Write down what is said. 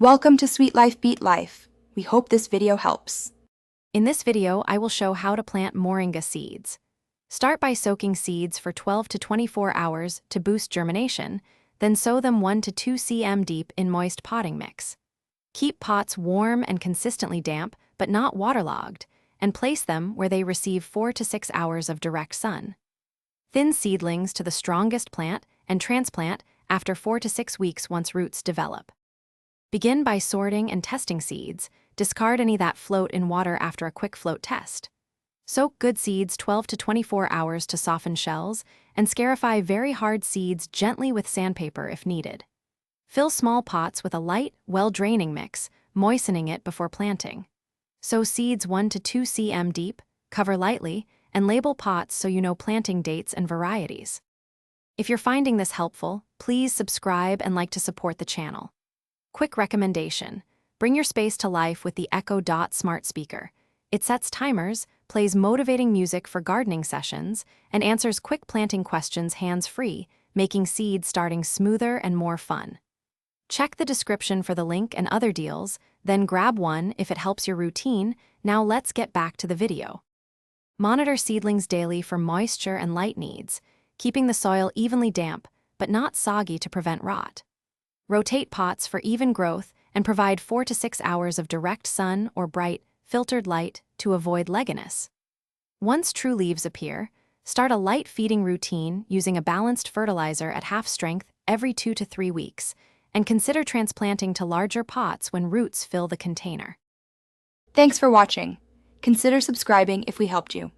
Welcome to Sweet Life Beat Life. We hope this video helps. In this video, I will show how to plant moringa seeds. Start by soaking seeds for 12 to 24 hours to boost germination, then sow them 1 to 2 cm deep in moist potting mix. Keep pots warm and consistently damp, but not waterlogged, and place them where they receive 4 to 6 hours of direct sun. Thin seedlings to the strongest plant and transplant after 4 to 6 weeks once roots develop. Begin by sorting and testing seeds. Discard any that float in water after a quick float test. Soak good seeds 12 to 24 hours to soften shells, and scarify very hard seeds gently with sandpaper if needed. Fill small pots with a light, well-draining mix, moistening it before planting. Sow seeds 1 to 2 cm deep, cover lightly, and label pots so you know planting dates and varieties. If you're finding this helpful, please subscribe and like to support the channel. Quick recommendation: bring your space to life with the Echo Dot smart speaker. It sets timers, plays motivating music for gardening sessions, and answers quick planting questions hands-free, making seed starting smoother and more fun. Check the description for the link and other deals, then grab one if it helps your routine. Now let's get back to the video. Monitor seedlings daily for moisture and light needs, keeping the soil evenly damp, but not soggy to prevent rot. Rotate pots for even growth and provide 4 to 6 hours of direct sun or bright, filtered light to avoid legginess. Once true leaves appear, start a light feeding routine using a balanced fertilizer at half strength every 2 to 3 weeks, and consider transplanting to larger pots when roots fill the container. Thanks for watching. Consider subscribing if we helped you.